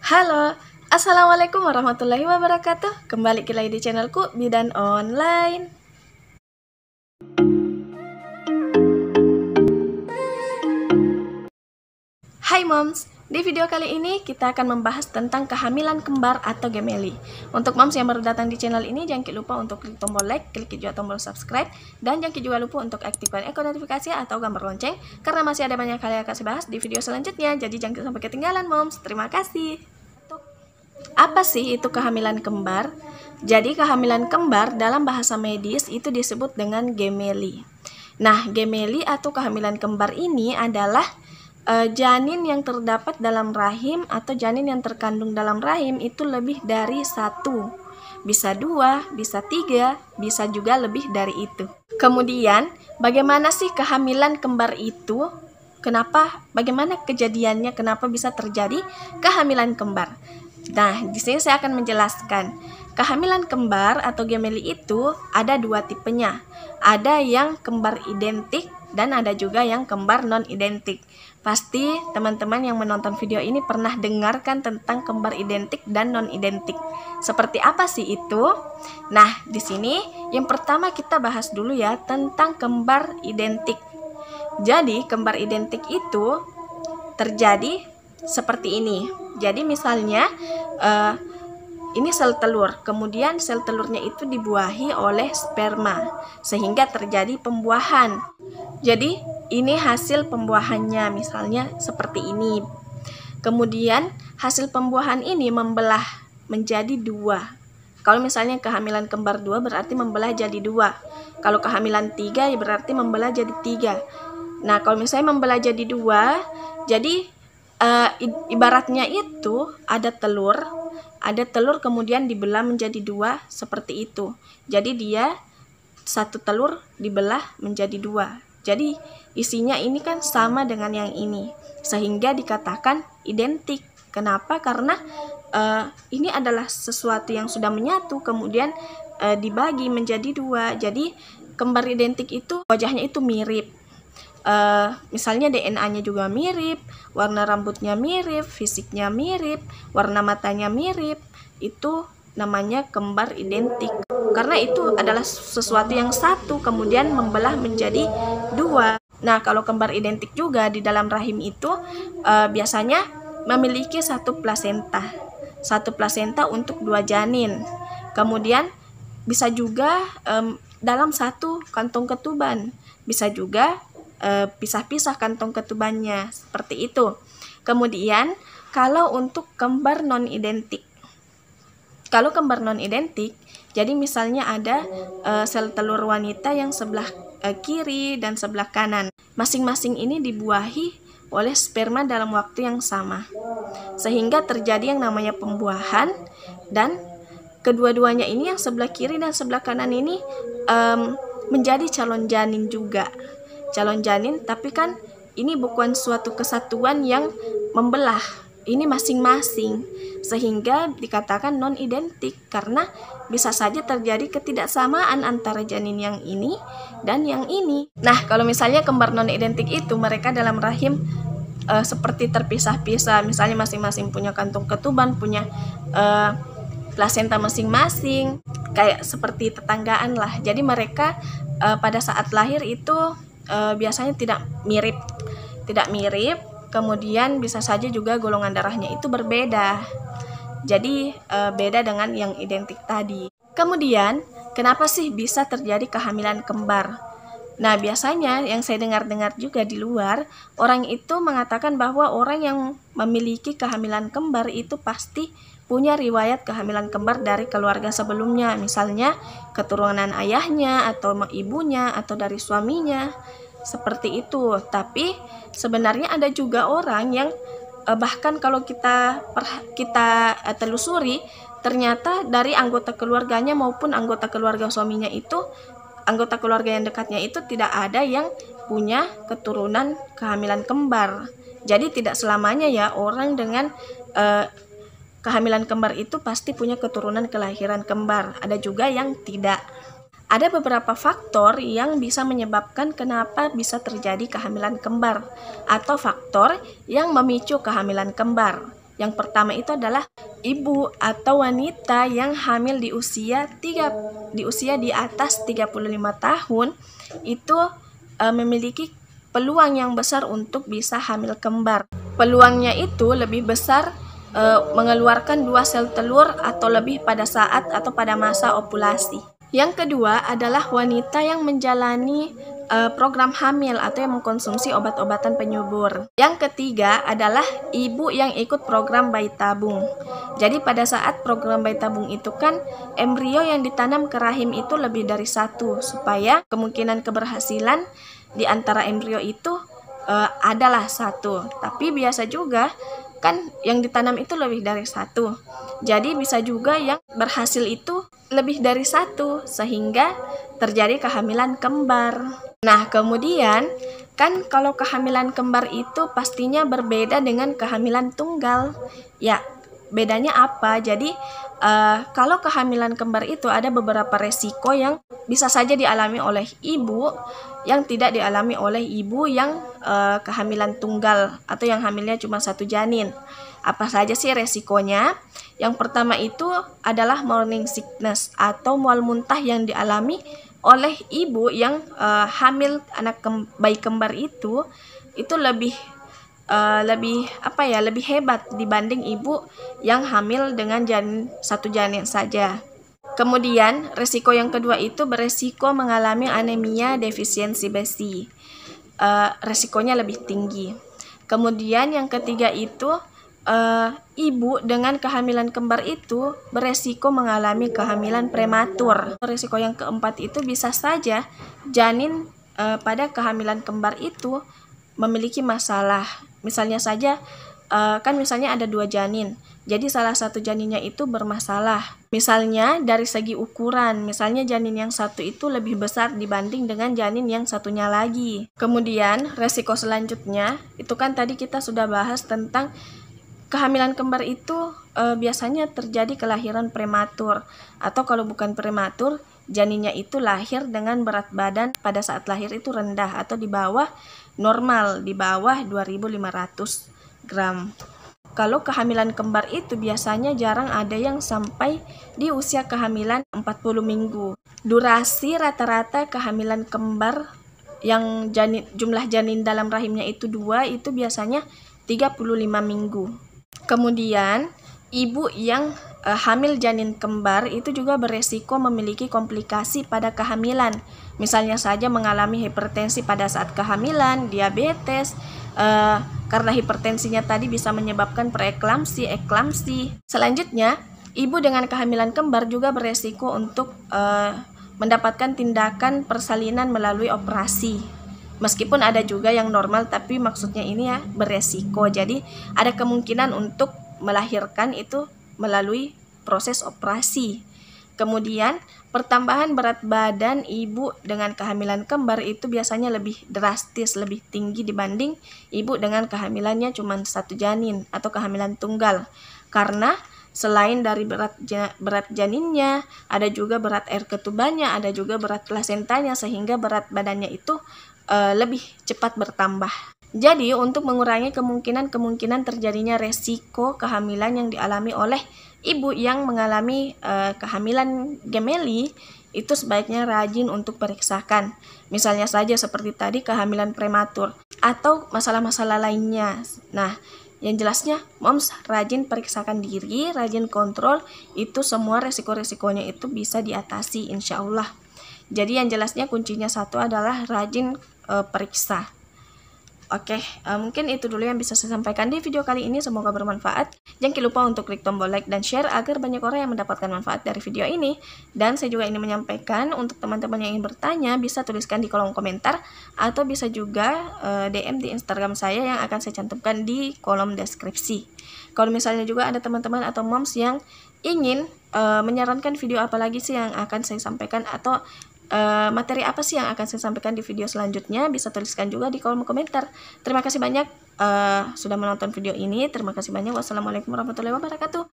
Halo, Assalamualaikum warahmatullahi wabarakatuh. Kembali lagi di channelku Bidan Online. Hai moms, di video kali ini kita akan membahas tentang kehamilan kembar atau gemeli. Untuk moms yang baru datang di channel ini, jangan lupa untuk klik tombol like, klik juga tombol subscribe, dan jangan juga lupa untuk aktifkan ikon notifikasi atau gambar lonceng, karena masih ada banyak hal yang akan saya bahas di video selanjutnya. Jadi jangan sampai ketinggalan moms. Terima kasih. Apa sih itu kehamilan kembar? Jadi kehamilan kembar dalam bahasa medis itu disebut dengan gemeli. Nah, gemeli atau kehamilan kembar ini adalah janin yang terdapat dalam rahim atau janin yang terkandung dalam rahim itu lebih dari satu. Bisa 2, bisa 3, bisa juga lebih dari itu. Kemudian, bagaimana sih kehamilan kembar itu? Bagaimana kejadiannya? Kenapa bisa terjadi kehamilan kembar? Nah, di sini saya akan menjelaskan. Kehamilan kembar atau gemeli itu ada 2 tipenya. Ada yang kembar identik dan ada juga yang kembar non-identik. Pasti teman-teman yang menonton video ini pernah dengarkan tentang kembar identik dan non-identik. Seperti apa sih itu? Nah, di sini yang pertama kita bahas dulu ya tentang kembar identik. Jadi, kembar identik itu terjadi seperti ini. Jadi misalnya ini sel telur, kemudian sel telurnya itu dibuahi oleh sperma sehingga terjadi pembuahan. Jadi ini hasil pembuahannya, misalnya seperti ini. Kemudian hasil pembuahan ini membelah menjadi 2. Kalau misalnya kehamilan kembar 2 berarti membelah jadi 2. Kalau kehamilan 3 ya berarti membelah jadi 3. Nah, kalau misalnya membelah jadi 2, jadi ibaratnya itu ada telur kemudian dibelah menjadi 2 seperti itu. Jadi dia satu telur dibelah menjadi 2. Jadi isinya ini kan sama dengan yang ini, sehingga dikatakan identik. Kenapa? Karena ini adalah sesuatu yang sudah menyatu kemudian dibagi menjadi 2. Jadi kembar identik itu wajahnya itu mirip. Misalnya DNA-nya juga mirip, warna rambutnya mirip, fisiknya mirip, warna matanya mirip, itu namanya kembar identik. Karena itu adalah sesuatu yang satu kemudian membelah menjadi 2. Nah, kalau kembar identik juga di dalam rahim itu biasanya memiliki satu plasenta untuk 2 janin. Kemudian bisa juga dalam satu kantong ketuban, bisa juga pisah-pisah kantong ketubannya seperti itu. Kemudian kalau untuk kembar non-identik, jadi misalnya ada sel telur wanita yang sebelah kiri dan sebelah kanan, masing-masing ini dibuahi oleh sperma dalam waktu yang sama, sehingga terjadi yang namanya pembuahan, dan kedua-duanya ini yang sebelah kiri dan sebelah kanan ini menjadi calon janin juga. Calon janin, tapi kan ini bukan suatu kesatuan yang membelah, ini masing-masing, sehingga dikatakan non-identik karena bisa saja terjadi ketidaksamaan antara janin yang ini dan yang ini. Nah, kalau misalnya kembar non-identik itu mereka dalam rahim seperti terpisah-pisah, misalnya masing-masing punya kantung ketuban, punya plasenta masing-masing, kayak seperti tetanggaan lah. Jadi mereka pada saat lahir itu biasanya tidak mirip, kemudian bisa saja juga golongan darahnya itu berbeda. Jadi beda dengan yang identik tadi. Kemudian, kenapa sih bisa terjadi kehamilan kembar? Nah, biasanya yang saya dengar juga di luar, orang itu mengatakan bahwa orang yang memiliki kehamilan kembar itu pasti punya riwayat kehamilan kembar dari keluarga sebelumnya, misalnya keturunan ayahnya atau ibunya atau dari suaminya, seperti itu. Tapi sebenarnya ada juga orang yang bahkan kalau kita telusuri, ternyata dari anggota keluarganya maupun anggota keluarga suaminya itu, anggota keluarga yang dekatnya itu tidak ada yang punya keturunan kehamilan kembar. Jadi tidak selamanya ya orang dengan kehamilan kembar itu pasti punya keturunan kelahiran kembar. Ada juga yang tidak. Ada beberapa faktor yang bisa menyebabkan kenapa bisa terjadi kehamilan kembar atau faktor yang memicu kehamilan kembar. Yang pertama itu adalah ibu atau wanita yang hamil di usia di atas 35 tahun itu memiliki peluang yang besar untuk bisa hamil kembar. Peluangnya itu lebih besar mengeluarkan 2 sel telur atau lebih pada saat atau pada masa ovulasi. Yang kedua adalah wanita yang menjalani program hamil atau yang mengkonsumsi obat-obatan penyubur. Yang ketiga adalah ibu yang ikut program bayi tabung. Jadi pada saat program bayi tabung itu kan embrio yang ditanam ke rahim itu lebih dari 1, supaya kemungkinan keberhasilan di antara embrio itu adalah 1. Tapi biasa juga kan yang ditanam itu lebih dari 1. Jadi bisa juga yang berhasil itu lebih dari 1 sehingga terjadi kehamilan kembar. Nah, kemudian kan kalau kehamilan kembar itu pastinya berbeda dengan kehamilan tunggal. Ya, bedanya apa? Jadi kalau kehamilan kembar itu ada beberapa resiko yang bisa saja dialami oleh ibu yang tidak dialami oleh ibu yang kehamilan tunggal atau yang hamilnya cuma 1 janin. Apa saja sih resikonya? Yang pertama itu adalah morning sickness atau mual muntah yang dialami oleh ibu yang hamil bayi kembar itu lebih hebat dibanding ibu yang hamil dengan 1 janin saja. Kemudian resiko yang kedua itu beresiko mengalami anemia defisiensi besi. Resikonya lebih tinggi. Kemudian yang ketiga itu ibu dengan kehamilan kembar itu beresiko mengalami kehamilan prematur. Resiko yang keempat itu bisa saja janin pada kehamilan kembar itu memiliki masalah. Misalnya saja misalnya ada 2 janin. Jadi salah satu janinnya itu bermasalah. Misalnya dari segi ukuran, misalnya janin yang 1 itu lebih besar dibanding dengan janin yang satunya lagi. Kemudian resiko selanjutnya itu kan tadi kita sudah bahas tentang kehamilan kembar itu biasanya terjadi kelahiran prematur, atau kalau bukan prematur, janinnya itu lahir dengan berat badan pada saat lahir itu rendah atau di bawah normal, di bawah 2.500 gram. Kalau kehamilan kembar itu biasanya jarang ada yang sampai di usia kehamilan 40 minggu. Durasi rata-rata kehamilan kembar yang jumlah janin dalam rahimnya itu 2 itu biasanya 35 minggu. Kemudian, ibu yang hamil janin kembar itu juga beresiko memiliki komplikasi pada kehamilan. Misalnya saja mengalami hipertensi pada saat kehamilan, diabetes, karena hipertensinya tadi bisa menyebabkan preeklamsi, eklamsi. Selanjutnya, ibu dengan kehamilan kembar juga beresiko untuk mendapatkan tindakan persalinan melalui operasi. Meskipun ada juga yang normal, tapi maksudnya ini ya beresiko. Jadi ada kemungkinan untuk melahirkan itu melalui proses operasi. Kemudian pertambahan berat badan ibu dengan kehamilan kembar itu biasanya lebih drastis, lebih tinggi dibanding ibu dengan kehamilannya cuma 1 janin atau kehamilan tunggal. Karena selain dari berat janinnya, ada juga berat air ketubannya, ada juga berat plasentanya, sehingga berat badannya itu lebih cepat bertambah. Jadi untuk mengurangi kemungkinan terjadinya resiko kehamilan yang dialami oleh ibu yang mengalami kehamilan gemeli, itu sebaiknya rajin untuk periksakan. Misalnya saja seperti tadi kehamilan prematur atau masalah-masalah lainnya. Nah, yang jelasnya moms rajin periksakan diri, rajin kontrol, itu semua resiko-resikonya itu bisa diatasi insya Allah. Jadi yang jelasnya kuncinya 1 adalah rajin periksa. Oke, mungkin itu dulu yang bisa saya sampaikan di video kali ini. Semoga bermanfaat. Jangan lupa untuk klik tombol like dan share agar banyak orang yang mendapatkan manfaat dari video ini. Dan saya juga ingin menyampaikan untuk teman-teman yang ingin bertanya, bisa tuliskan di kolom komentar atau bisa juga DM di Instagram saya yang akan saya cantumkan di kolom deskripsi. Kalau misalnya juga ada teman-teman atau moms yang ingin menyarankan video apa lagi sih yang akan saya sampaikan, atau materi apa sih yang akan saya sampaikan di video selanjutnya, bisa tuliskan juga di kolom komentar. Terima kasih banyak sudah menonton video ini. Terima kasih banyak. Wassalamualaikum warahmatullahi wabarakatuh.